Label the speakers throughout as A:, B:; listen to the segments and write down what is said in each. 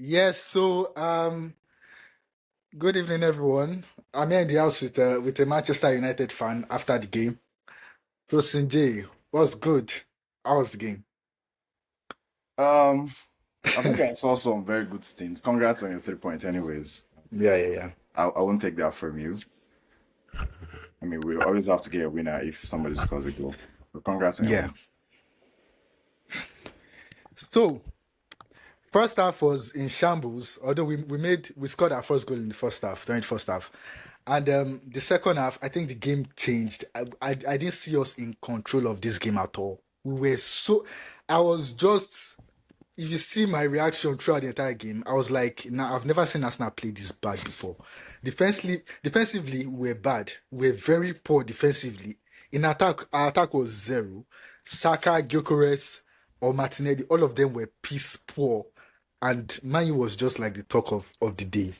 A: Yes, good evening, everyone. I'm here in the house with a Manchester United fan after the game. So, Sinjay, what's good? How was the game?
B: Um, I think I saw some very good things. Congrats on your 3 points, anyways.
A: Yeah, yeah, yeah.
B: I won't take that from you. I mean, we always have to get a winner if somebody scores a goal. So congrats on your
A: Yeah.
B: win.
A: So, first half was in shambles, although we scored our first goal in the first half, during the first half. And the second half, I think the game changed. I didn't see us in control of this game at all. We were so I was just if you see my reaction throughout the entire game, I was like, nah, I've never seen Arsenal play this bad before. Defensively, we're bad. We're very poor defensively. In attack, our attack was zero. Saka, Gyökeres, or Martinelli, all of them were piss poor. And Man was just like the talk of the day.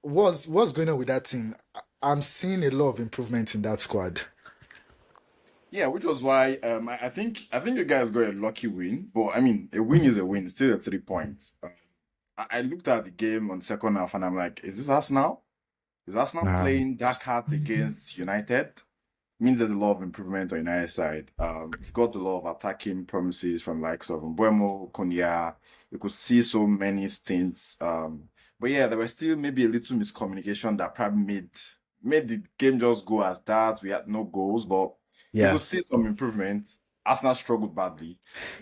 A: What's going on with that team? I'm seeing a lot of improvement in that squad.
B: Yeah, which was why I think you guys got a lucky win. But I mean, a win is a win. It's still a 3 points. I looked at the game on second half and I'm like, is this Arsenal? Is Arsenal
A: Um,
B: playing dark hearts against United? Means there's a lot of improvement on United side. We've got a lot of attacking promises from likes of Mbuemo, Konya. You could see so many stints. But yeah, there was still maybe a little miscommunication that probably made the game just go as that. We had no goals, but you
A: yeah,
B: could see some improvement. Arsenal struggled badly.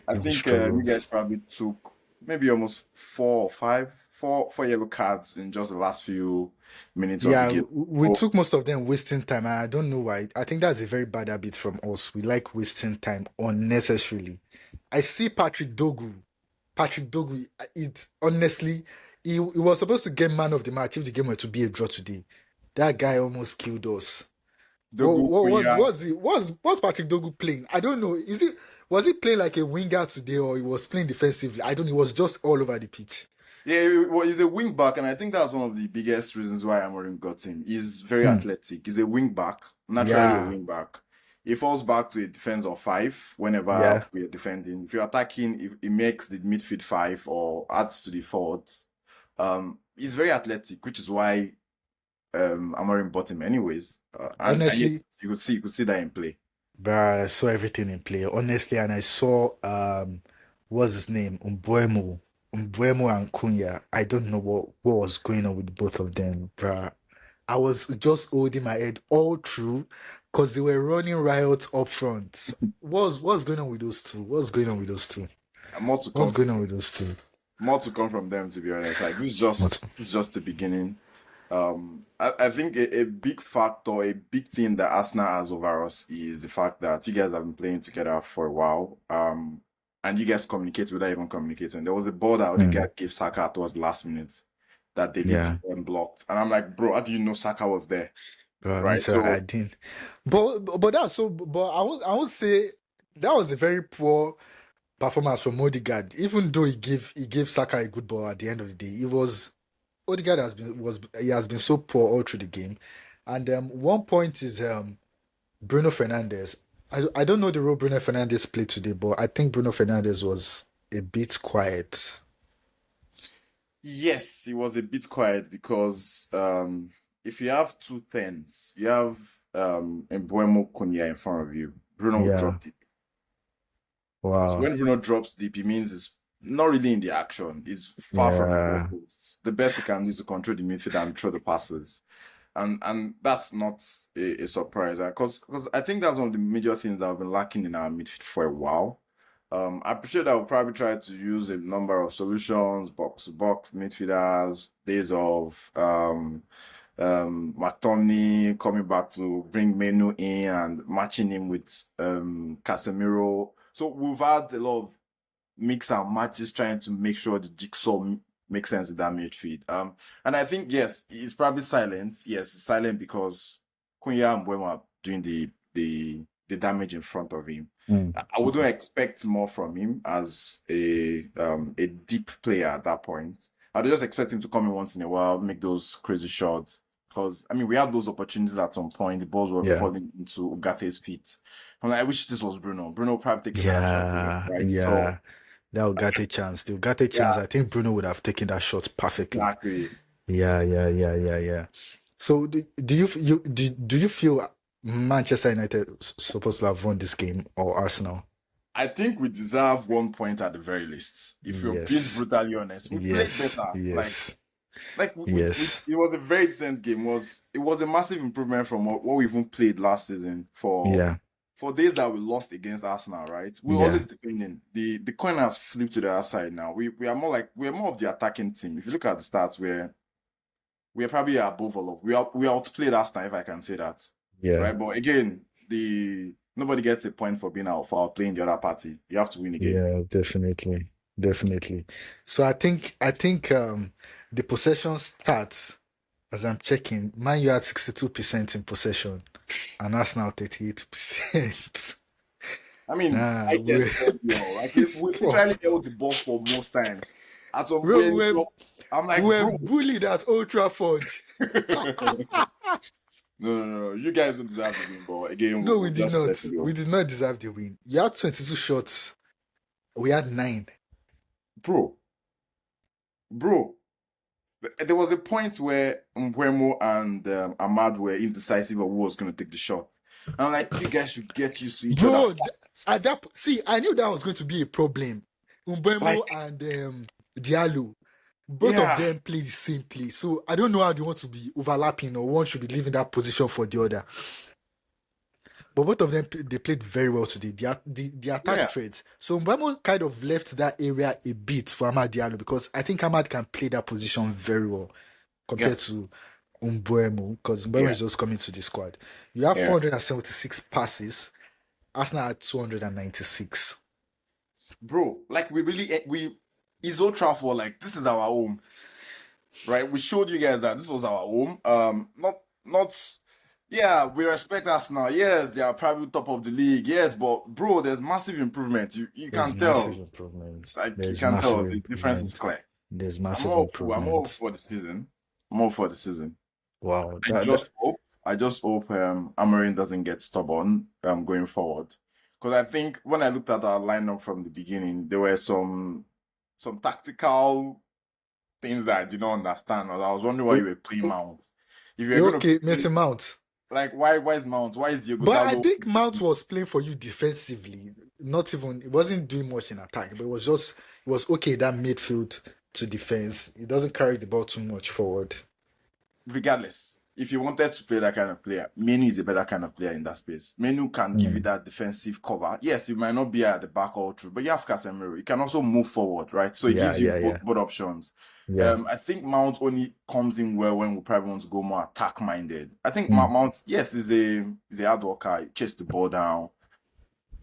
B: I
A: we
B: think you
A: struggled.
B: guys probably took maybe almost four yellow cards in just the last few minutes of the
A: Yeah,
B: game.
A: we
B: But
A: took most of them wasting time. And I don't know why. I think that's a very bad habit from us. We like wasting time unnecessarily. I see Patrick Dogu. Patrick Dogu, it honestly, he was supposed to get man of the match if the game were to be a draw today. That guy almost killed us.
B: Dogu, Kunya,
A: What's Patrick Dogu playing? I don't know. Was he playing like a winger today or he was playing defensively? I don't know. He was just all over the pitch.
B: yeah, well, he's a wing back, and I think that's one of the biggest reasons why Amorim got him. He's very
A: Hmm.
B: athletic. He's a wing back, naturally a
A: Yeah,
B: wing back. He falls back to a defense of five whenever
A: yeah.
B: we are defending. If you're attacking, if he makes the midfield five or adds to the forward, he's very athletic, which is why Amorim bought him anyways. And yeah,
A: Honestly,
B: you could see that in play.
A: bruh, I saw everything in play, honestly, and I saw what's his name? Umbuemo and Cunha. I don't know what was going on with both of them, bruh. I was just holding my head all through because they were running riots up front. What's going on with those two? What's going on with those two?
B: And more to
A: What's
B: come
A: going on with those two?
B: more to come from them, to be honest. Like
A: What?
B: this is just the beginning. I think a big factor, a big thing that Arsenal has over us is the fact that you guys have been playing together for a while. And you guys communicate without even communicating. There was a ball that
A: Hmm.
B: Odegaard gave Saka towards the last minute that Delete
A: Yeah,
B: blocked, and I'm like, bro, how do you know Saka was there?
A: bruh, me
B: Right.
A: too. I
B: So
A: didn't. But that's so. But I would say that was a very poor performance from Odegaard. Even though he gave Saka a good ball at the end of the day, it was Odegaard has been so poor all through the game. And one point is Bruno Fernandes. I don't know the role Bruno Fernandes played today, but I think Bruno Fernandes was a bit quiet.
B: yes, it was a bit quiet because if you have two tens, you have Mbuemo Konya in front of you, Bruno will
A: Yeah.
B: drop deep. So
A: Wow.
B: when Bruno drops deep, it means it's not really in the action. It's far from the
A: Yeah.
B: goalposts. The best he can do is to control the midfield and throw the passes. And that's not a surprise because I think that's one of the major things that have been lacking in our midfield for a while. I appreciate that we'll probably try to use a number of solutions, box to box midfielders, days of McTominay coming back to bring Menu in and matching him with Casemiro. So we've had a lot of mix and matches trying to make sure the jigsaw makes sense in that midfield. And I think yes, it's probably silent. Yes, it's silent because Kunya and Mbeumo are doing the damage in front of him.
A: Mm.
B: I wouldn't expect more from him as a deep player at that point. I'd just expect him to come in once in a while, make those crazy shots. Because I mean, we had those opportunities at some point. The balls were
A: Yeah.
B: falling into Ugate's feet. I'm like, I wish this was Bruno. Bruno probably taking that shot away,
A: Yeah.
B: right? So
A: Yeah. That Ugarte chance. The Ugarte chance,
B: Yeah,
A: I think Bruno would have taken that shot perfectly.
B: exactly.
A: Yeah. So do you feel Manchester United supposed to have won this game or Arsenal?
B: I think we deserve 1 point at the very least. If you're being
A: Yes.
B: brutally honest, we played
A: Yes.
B: better.
A: Yes. Yes.
B: It was a very decent game. It was a massive improvement from what we even played last season
A: Yeah.
B: for days that we lost against Arsenal, right? We're
A: Yeah.
B: always defending. The coin has flipped to the other side now. We are more of the attacking team. If you look at the stats, we're probably above all of we outplayed Arsenal, if I can say that.
A: Yeah.
B: Right. But again, the nobody gets a point for being out for outplaying the other party. You have to win again.
A: Yeah, definitely. So I think the possession stats as I'm checking, Man U had 62% in possession and Arsenal 38%.
B: I mean,
A: Nah,
B: I expect you all. Like we
A: fuck.
B: literally held the ball for most times. At some
A: Bro,
B: point, I'm
A: we
B: like,
A: were
B: bro.
A: bullied at Old Trafford.
B: No. You guys don't deserve to win, but again,
A: No, we
B: we'll
A: did
B: just
A: not.
B: let it go.
A: We did not deserve the win. You had 22 shots. We had 9.
B: Bro, bro. There was a point where Mbeumo and Ahmad were indecisive of who was going to take the shot. And I'm like, you guys should get used to each other
A: Bro,
B: fast.
A: at that see, I knew that was going to be a problem. Umbemo
B: Like,
A: and Diallo, both of
B: yeah,
A: them play the same play. So I don't know how they want to be overlapping or one should be leaving that position for the other. But both of them they played very well today. The attack
B: yeah,
A: threat. So Mbemo kind of left that area a bit for Ahmad Diallo because I think Ahmad can play that position very well
B: yeah,
A: compared to Mbeumo because Mbeumo
B: yeah,
A: is just coming to the squad. You have
B: yeah.
A: 476 passes. Arsenal had 296.
B: Bro, like it's Old Trafford, like this is our home, right? We showed you guys that this was our home. Not, yeah, we respect Arsenal. Yes, they are probably top of the league. Yes, but bro, there's massive improvement. You
A: There's
B: can
A: massive
B: tell,
A: improvements.
B: like you
A: There's
B: can
A: massive
B: tell the difference is
A: improvements.
B: clear.
A: There's massive
B: I'm all
A: improvements.
B: for the season. I'm all for the season.
A: Wow.
B: I just hope Amorim doesn't get stubborn going forward. Because I think when I looked at our lineup from the beginning, there were some tactical things that I did not understand. I was wondering why you were playing Mount. If you're gonna
A: Okay,
B: play,
A: Mason Mount.
B: like why is Mount? Why is Diego
A: But I
B: Dallo?
A: think Mount was playing for you defensively. Not even it wasn't doing much in attack, but it was okay that midfield to defense. It doesn't carry the ball too much forward.
B: Regardless, if you wanted to play that kind of player, Menu is a better kind of player in that space. Menu can give you
A: Mm.
B: that defensive cover. Yes, you might not be at the back all through, but you have Casemiro. You can also move forward, right? So it gives you both options.
A: Yeah.
B: I think Mount only comes in well when we probably want to go more attack minded. I think
A: Mm.
B: Mount, yes, is a hard worker. He chase the ball down.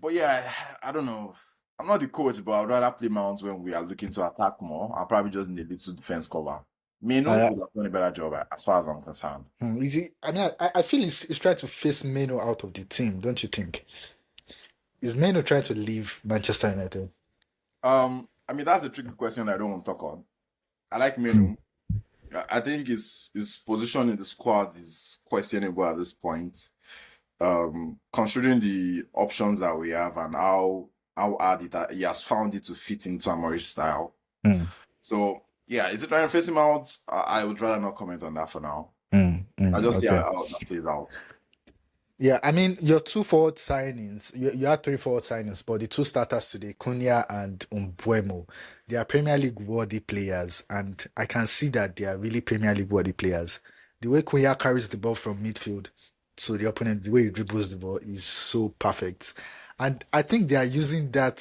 B: But yeah, I don't know. I'm not the coach, but I'd rather play Mount when we are looking to attack more. I probably just need a little defense cover. Menu
A: Uh,
B: would have done a better job as far as I'm concerned.
A: Is he, I mean, I feel he's trying to face Meno out of the team, don't you think? Is Meno trying to leave Manchester United?
B: I mean that's a tricky question I don't want to talk on. I like
A: Hmm.
B: Menu. I think his position in the squad is questionable at this point. Considering the options that we have and how hard he has found it to fit into Amori's style.
A: Hmm.
B: So yeah, is it trying to face him out? I would rather not comment on that for now. I'll just see
A: Okay.
B: how that plays out.
A: Yeah, I mean, your two forward signings, you had three forward signings, but the two starters today, Cunha and Umbuemo, they are Premier League worthy players, and I can see that they are really Premier League worthy players. The way Cunha carries the ball from midfield to the opponent, the way he dribbles the ball is so perfect. And I think they are using that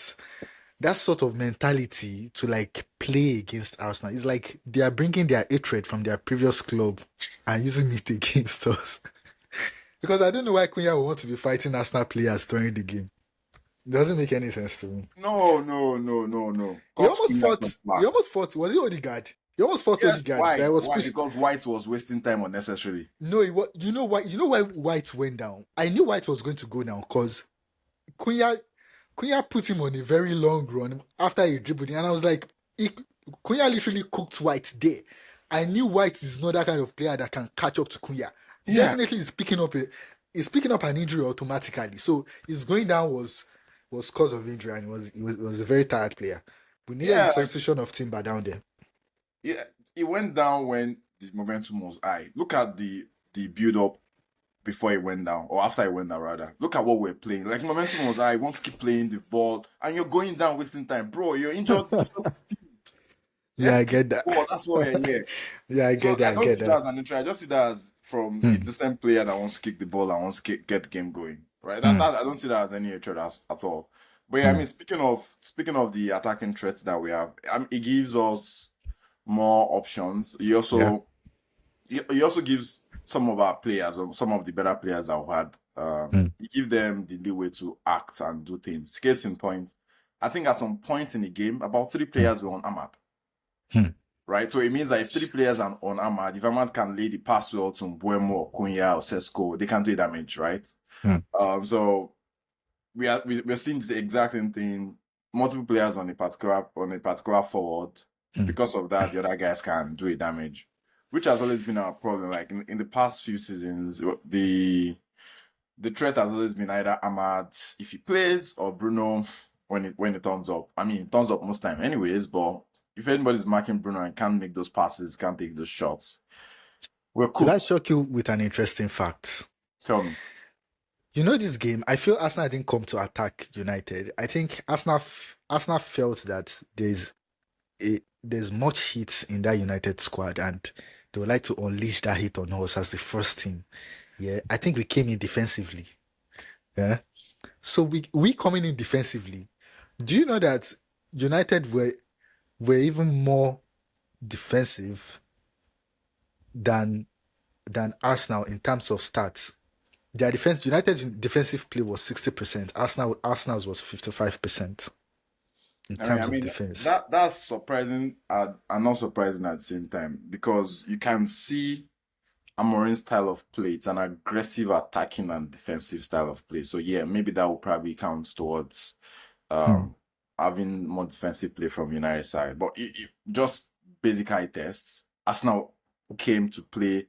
A: sort of mentality to like play against Arsenal. It's like they are bringing their hatred from their previous club and using it against us. Because I don't know why Cunha would want to be fighting Arsenal players during the game. It doesn't make any sense to me.
B: No.
A: He
B: Cut
A: almost
B: Cunha
A: fought.
B: some
A: He
B: slack.
A: almost fought. Was it Odegaard? He almost fought
B: Yes,
A: Odegaard.
B: why?
A: That was
B: Why?
A: push.
B: Because White was wasting time unnecessarily.
A: No, it was, you know why? You know why White went down? I knew White was going to go down because Cunha, Cunha put him on a very long run after he dribbled, and I was like, Cunha literally cooked White there. I knew White is not that kind of player that can catch up to Cunha.
B: Yeah.
A: Definitely, he's picking up an injury automatically. So his going down was cause of injury, and he was a very tired player. We needed the
B: Yeah, like,
A: substitution of Timber down there.
B: yeah, it went down when the momentum was high. Look at the build up before it went down, or after it went down rather. Look at what we're playing. Like momentum was high. You want to keep playing the ball, and you're going down, wasting time, bro. You're injured.
A: Yeah,
B: Let's
A: I
B: keep
A: get
B: the ball. That's what we're
A: that.
B: here.
A: Yeah, I
B: So
A: get that.
B: I
A: I
B: don't
A: get
B: see that
A: that.
B: as an intro. I just see that as from a
A: Hmm.
B: decent player that wants to kick the ball and wants to get the game going. Right?
A: Hmm.
B: That I don't see that as any hatred at all. But yeah, I
A: Hmm.
B: mean, speaking of the attacking threats that we have, it gives us more options.
A: Yeah.
B: He also gives some of our players, or some of the better players that we've had,
A: Hmm.
B: he give them the leeway to act and do things. Case in point, I think at some point in the game, about three
A: Hmm.
B: players were on Ahmad.
A: Hmm.
B: Right? So it means that if three players are on Ahmad, if Ahmad can lay the pass well to Mbuemo or Kunya or Sesko, they can do damage, right?
A: Hmm.
B: So we're seeing the exact same thing. Multiple players on a particular forward.
A: Hmm.
B: Because of that, the other guys can do a damage, which has always been our problem. Like in the past few seasons, the threat has always been either Ahmad if he plays or Bruno when it turns up. I mean, it turns up most time anyways, but if anybody's marking Bruno and can't make those passes, can't take those shots, we're
A: Should I
B: cooked.
A: shock you with an interesting fact?
B: Tell me.
A: You know this game, I feel Arsenal didn't come to attack United. I think Arsenal felt that there's much heat in that United squad and they would like to unleash that heat on us as the first team. Yeah, I think we came in defensively. Yeah. So we coming in defensively. Do you know that United were even more defensive than Arsenal in terms of stats? Their defense, United's defensive play was 60%. Arsenal's was 55% in
B: I
A: terms of
B: mean
A: defense.
B: that's surprising and not surprising at the same time because you can see Amorim's style of play. It's an aggressive attacking and defensive style of play. So yeah, maybe that will probably count towards
A: Hmm.
B: having more defensive play from United side. But just basic eye tests, Arsenal came to play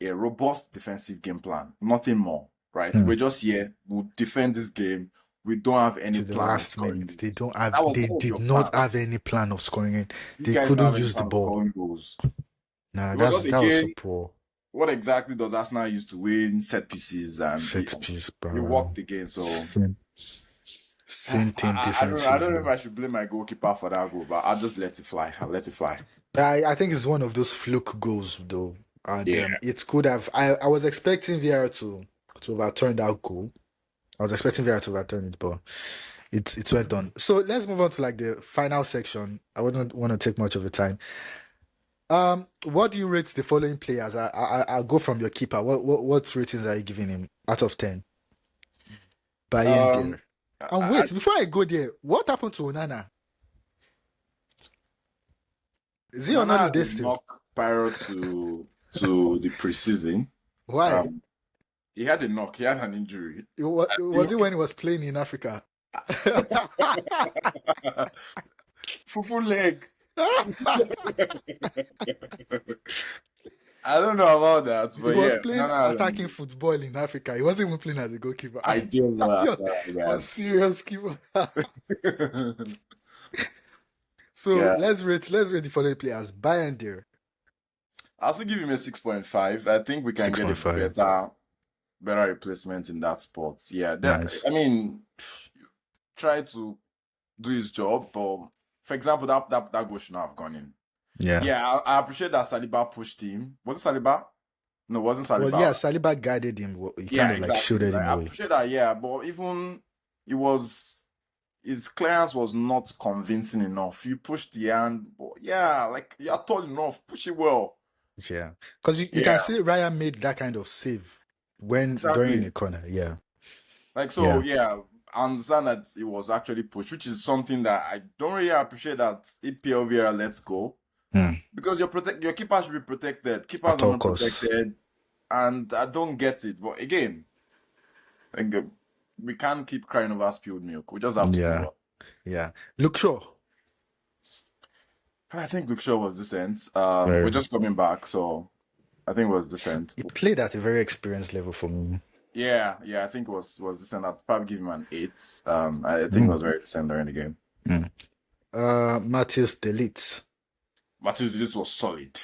B: a robust defensive game plan, nothing more. Right?
A: Hmm.
B: We're just here. We'll defend this game. We don't have any
A: To the
B: plan of
A: last
B: scoring.
A: minute, they
B: That was
A: did
B: your plan.
A: not have any plan of scoring it.
B: You
A: They
B: guys don't
A: couldn't
B: have any
A: use the
B: plan of
A: ball.
B: scoring goals.
A: Nah,
B: Because just
A: that was so
B: again,
A: poor.
B: what exactly does Arsenal use to win set pieces and
A: Set piece,
B: you
A: bro.
B: walked again? So
A: Same thing
B: I don't know if
A: defensively.
B: I should blame my goalkeeper for that goal, but I'll just let it fly. I'll let it fly.
A: I think it's one of those fluke goals though, and
B: Yeah.
A: it could have. I was expecting VR to overturn that goal. I was expecting VR to overturn it, but it went on. So let's move on to like the final section. I wouldn't want to take much of the time. What do you rate the following players? I'll go from your keeper. What ratings are you giving him out of 10? Bayern
B: Um,
A: there. And
B: I,
A: wait, before I go there, what happened to Onana? Is he on
B: Nana had
A: holiday
B: a
A: still?
B: knock prior to the preseason.
A: Why?
B: Um, he had a knock. He had an injury.
A: Was it when he was playing in Africa?
B: Fufu leg. I don't know about that,
A: He
B: but
A: was
B: yeah,
A: playing
B: Nana had an
A: attacking
B: injury.
A: football in Africa. He wasn't even playing as a goalkeeper.
B: I don't know
A: You're
B: after
A: a
B: that.
A: serious keeper. So
B: Yeah.
A: let's rate the following players. Bayern there.
B: I'll still give him a 6.5. I think we can get a
A: 6.5.
B: better replacement in that spot. Yeah,
A: Nice.
B: I mean, try to do his job, but for example, that goal should not have gone in.
A: Yeah.
B: Yeah, I appreciate that Saliba pushed him. Was it Saliba? No, it wasn't
A: Well,
B: Saliba.
A: yeah, Saliba guided him. He
B: Yeah,
A: kind of like
B: exactly.
A: shielded
B: Like,
A: him
B: I
A: away.
B: appreciate that, yeah, but even it was his clearance was not convincing enough. You pushed the hand, but yeah, like you're tall enough, push it well.
A: Yeah. Because you can
B: Yeah,
A: see Ryan made that kind of save when during
B: exactly.
A: a corner. Yeah.
B: Like so,
A: Yeah.
B: yeah, I understand that it was actually pushed, which is something that I don't really appreciate that EPL Vieira lets go
A: Hmm.
B: because your keeper should be protected. Keepers
A: At
B: are
A: all
B: not
A: costs.
B: protected, and I don't get it. But again, like, we can't keep crying over spilled milk. We just have to move
A: Yeah.
B: on.
A: Yeah. Luke Shaw.
B: I think Luke Shaw was decent. We're
A: Very.
B: just coming back, so I think it was decent.
A: He played at a very experienced level for me.
B: Yeah, I think it was decent. I'd probably give him an 8. I think it
A: Mm.
B: was very decent during the game.
A: Mm. Matthias De Ligt.
B: Matheus this was solid.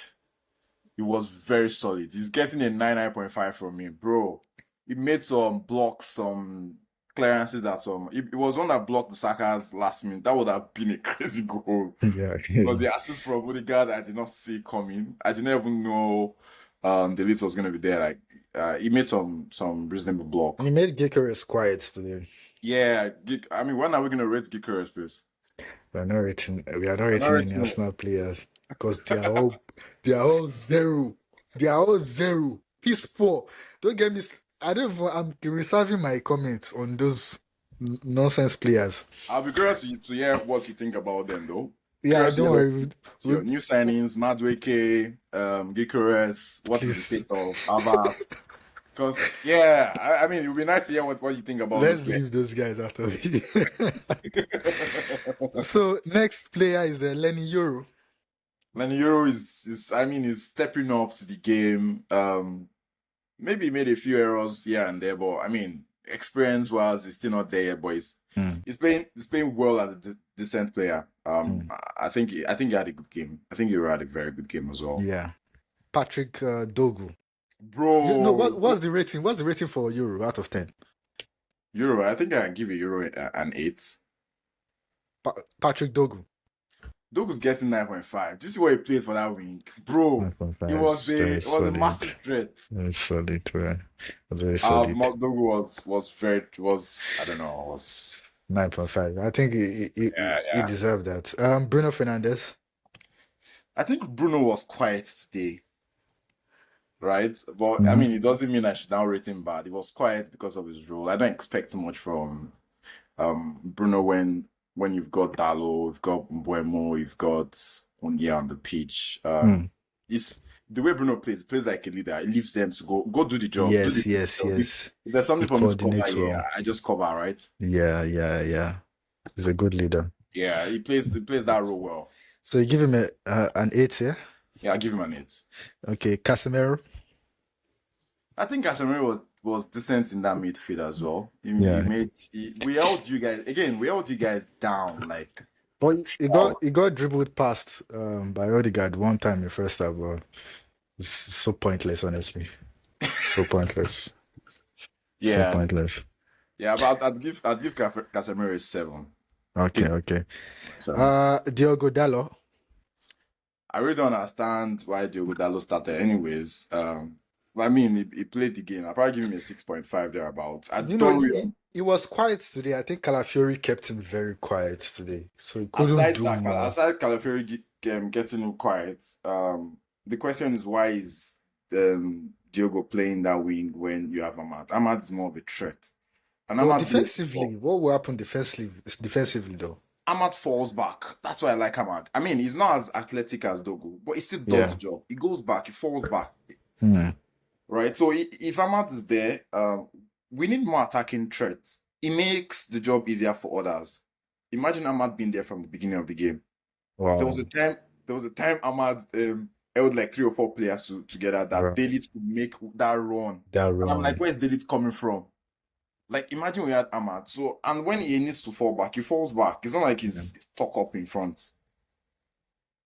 B: He was very solid. He's getting a 9.5 from me, bro. He made some blocks, some clearances at some. It was one that blocked the Saka's last minute. That would have been a crazy goal.
A: Yeah.
B: Because the assist from Odegaard, I did not see coming. I didn't even know the list was gonna be there. Like he made some reasonable
A: He
B: block.
A: made Gyökeres quiet today.
B: Yeah, I mean, when are we gonna rate Gyökeres, please?
A: We are not
B: I'm not
A: rating any
B: rating it.
A: Arsenal players because they are all zero. They are all zero. Piece poor. Don't get me. I don't even, I'm reserving my comments on those nonsense players.
B: I'll be curious to hear what you think about them, though.
A: Yeah,
B: Curious to
A: don't
B: hear
A: worry.
B: your new signings, Madueke, Gyökeres. What is the state
A: Please,
B: of Ava? Because yeah, I mean, it would be nice to hear what you think about those
A: let's
B: players.
A: leave those guys out of it. So next player is Lenny Euro.
B: Lenny Euro is I mean, is stepping up to the game. Maybe he made a few errors here and there, but I mean, experience wise, he's still not there yet. But
A: Hmm.
B: he's playing well as a decent player.
A: Hmm.
B: I think he had a good game. I think he had a very good game as well,
A: Yeah, Patrick Dogu. No,
B: bro.
A: what's the rating? What's the rating for Euro out of 10?
B: Euro, I think I can give a Euro an 8.
A: Patrick Dogu.
B: Dogu's getting 9.5. Do you see what he played for that wing, bro? It
A: 9.5
B: was
A: is very
B: a
A: solid.
B: massive threat.
A: Very solid, right? Very solid.
B: Dogu was I don't know, was
A: 9.5. I think he
B: yeah.
A: deserved that. Bruno Fernandes.
B: I think Bruno was quiet today, right? But I
A: Mhm.
B: mean, it doesn't mean I should now rate him bad. He was quiet because of his role. I don't expect too much from Bruno when you've got Dalo, you've got Mbuemo, you've got Onyea on the pitch.
A: Mm.
B: It's the way Bruno plays. He plays like a leader. He leaves them to go do the job. Do the
A: Yes, yes,
B: job.
A: yes.
B: If there's
A: He
B: something for me to cover,
A: coordinates
B: yeah,
A: well.
B: I just cover, right?
A: Yeah. He's a good leader.
B: Yeah, he plays that role well.
A: So you give him an 8, yeah?
B: Yeah, I give him an 8.
A: Okay, Casemiro.
B: I think Casemiro was decent in that midfield as well.
A: Yeah.
B: We held you guys again. We held you guys down. Like,
A: But he
B: wow.
A: got dribbled past by Odegaard one time in first half, bro. It's so pointless, honestly. So pointless. So
B: Yeah,
A: pointless.
B: yeah. But I'd give Casemiro a 7.
A: Okay.
B: 7.
A: Diogo Dalot.
B: I really don't understand why Diogo Dalot started, anyways. But I mean, he played the game. I'll probably give him a 6.5 thereabouts. I
A: You know,
B: don't really.
A: he was quiet today. I think Calafiori kept him very quiet today, so he couldn't do more.
B: Aside Calafiori getting him quiet, the question is why is Diogo playing that wing when you have Ahmad? Ahmad is more of a threat, and
A: But defensively, what will happen defensively though?
B: Ahmad falls back. That's why I like Ahmad. I mean, he's not as athletic as Dogo, but he still does
A: Yeah.
B: the job. He goes back, he falls back,
A: Hmm.
B: right? So if Ahmad is there, we need more attacking threats. It makes the job easier for others. Imagine Ahmad being there from the beginning of the game.
A: Wow.
B: There was a time Ahmad held like 3 or 4 players together that
A: Right.
B: Dalit could make that run.
A: That
B: And I'm like,
A: run.
B: where's Dalit coming from? Like, imagine we had Ahmad. So, and when he needs to fall back, he falls back. It's not like he's stuck up in front.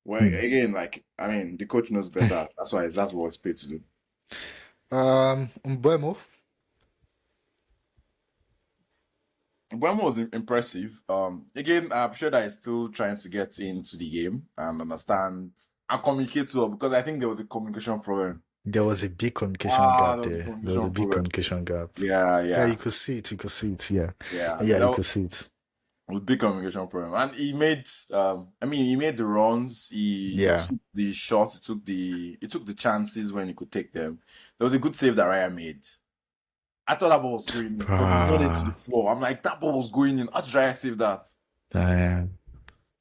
B: Well, again, like, I mean, the coach knows better. That's what it's paid to do.
A: Mbeumo.
B: Buemo was impressive. Again, I'm sure that he's still trying to get into the game and understand and communicate well, because I think there was a communication problem.
A: There was a big communication gap
B: There was a
A: there. There was a
B: communication
A: big
B: problem.
A: communication gap.
B: Yeah.
A: Yeah, you could see it. Yeah.
B: Yeah,
A: Yeah,
B: that
A: you could see it.
B: was a big communication problem. And he made he made the runs, he
A: Yeah.
B: took the shots, he took the chances when he could take them. There was a good save that Raya made. I thought that ball was going in because he nodded to the floor. I'm like, that ball was going in. How did Raya save that?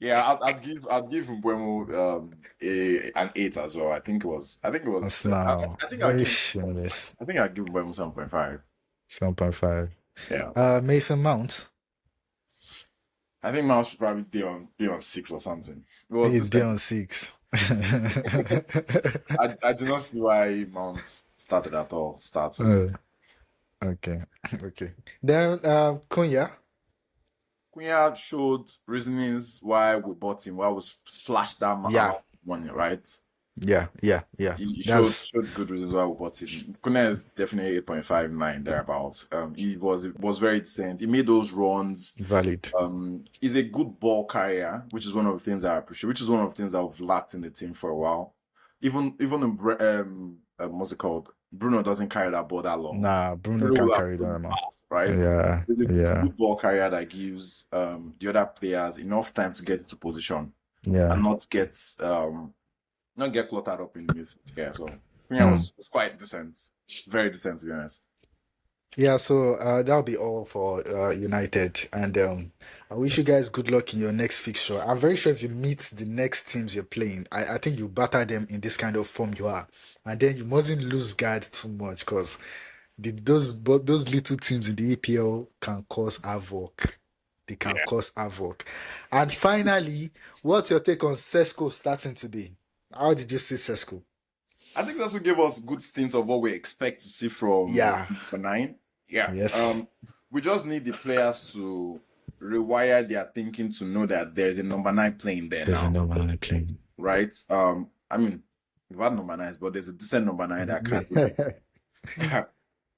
B: Yeah, I'd give Mbuemo an 8 as well. I think it was.
A: That's now
B: I think
A: very shameless.
B: I think I'd give Mbuemo 7.5.
A: 7.5.
B: Yeah.
A: Mason Mount.
B: I think Mount should probably be on 6 or something. It was
A: He's
B: the
A: there on 6.
B: I do not see why Mount started at all.
A: Okay. Then Cunha.
B: Cunha showed reasonings why we bought him, why we splashed that amount
A: Yeah,
B: of money, right?
A: yeah.
B: He
A: That's
B: showed good reasons why we bought him. Cunha is definitely 8.59 thereabouts. He was very decent. He made those runs.
A: valid.
B: He's a good ball carrier, which is one of the things I appreciate. Which is one of the things that I've lacked in the team for a while. Even in what's it called? Bruno doesn't carry that ball that long.
A: Nah, Bruno
B: Bruno
A: can
B: will have
A: carry that
B: to
A: amount.
B: pass, right?
A: Yeah,
B: He's a
A: yeah,
B: good ball carrier that gives the other players enough time to get into position and
A: yeah.
B: not get cluttered up in the midfield. Yeah, so Cunha
A: Hmm.
B: was quite decent, very decent to be honest.
A: Yeah, so that'll be all for United. And I wish you guys good luck in your next fixture. I'm very sure if you meet the next teams you're playing, I think you batter them in this kind of form you are. And then you mustn't lose guard too much because those little teams in the EPL can cause havoc. They can
B: Yeah,
A: cause havoc. And finally, what's your take on Sesko starting today? How did you see Sesko?
B: I think that's what gave us good stints of what we expect to see from
A: Yeah.
B: number nine. Yeah,
A: Yes.
B: we just need the players to rewire their thinking to know that there's a number nine playing there
A: There's a
B: now,
A: number on the plane.
B: right? I mean, we've had number nines, but there's a decent number nine that can really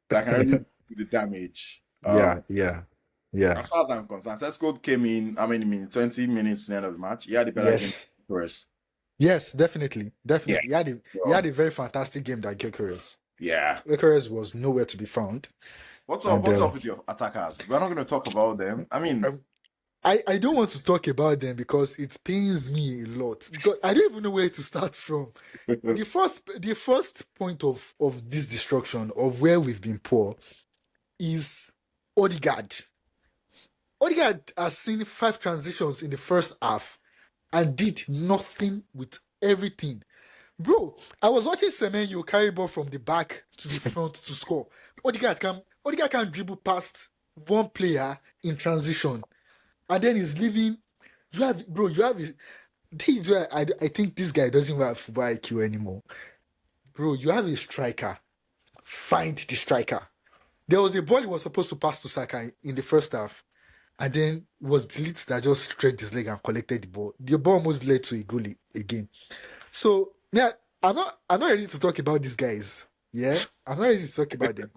B: that can really do the damage.
A: Yeah, yeah, yeah.
B: As far as I'm concerned, Sesko came in, how many minutes? 20 minutes to the end of the match. He had a better game
A: Yes.
B: for us.
A: Yes, definitely.
B: Yeah.
A: Definitely. He
B: So,
A: had a very fantastic game that Gyökeres.
B: yeah.
A: Gyökeres was nowhere to be found.
B: What's up?
A: And
B: What's up with your attackers? We're not going to talk about them. I mean,
A: um, I don't want to talk about them because it pains me a lot. Because I don't even know where to start from. The first point of this destruction, of where we've been poor, is Odegaard. Odegaard has seen 5 transitions in the first half and did nothing with everything. Bro, I was watching Semenyo carry ball from the back to the front to score. Odegaard can dribble past one player in transition, and then he's leaving. This is where I think this guy doesn't even have football IQ anymore. Bro, you have a striker. Find the striker. There was a ball he was supposed to pass to Saka in the first half, and then it was Delete that just stretched his leg and collected the ball. The ball almost led to a goal again. So yeah, I'm not ready to talk about these guys. Yeah, I'm not ready to talk about them.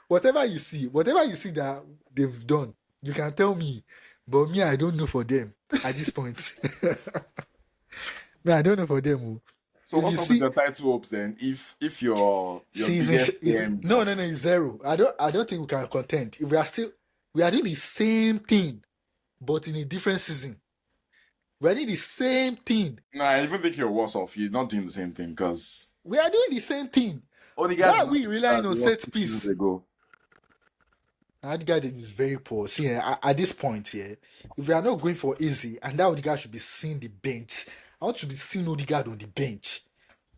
A: Whatever you see that they've done, you can tell me. But me, I don't know for them at this point. Me, I don't know for them. Oh.
B: so
A: If you
B: what's up with
A: see
B: your title hopes then? If your
A: season
B: biggest
A: is
B: game,
A: no, it's zero. I don't think we can contend. If we are doing the same thing, but in a different season. We are doing the same thing.
B: nah, I even think you're worse off. You're not doing the same thing because
A: We are doing the same thing.
B: Odegaard
A: Why
B: is
A: are we relying on
B: he was
A: set
B: 2 seasons
A: piece?
B: ago.
A: Odegaard is very poor. See, at this point, yeah, if we are not going for easy, and that Odegaard should be seeing the bench, I want to be seeing Odegaard on the bench.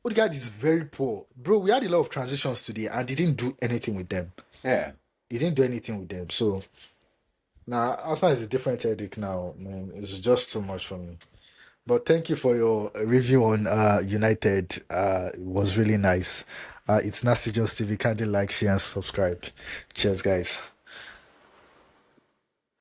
A: Odegaard is very poor. Bro, we had a lot of transitions today, and he didn't do anything with them.
B: Yeah.
A: He didn't do anything with them. So, now, Arsenal is a different headache now, man. It's just too much for me. But thank you for your review on United. It was really nice. It's NastyJones TV. Kindly like, share, and subscribe. Cheers, guys.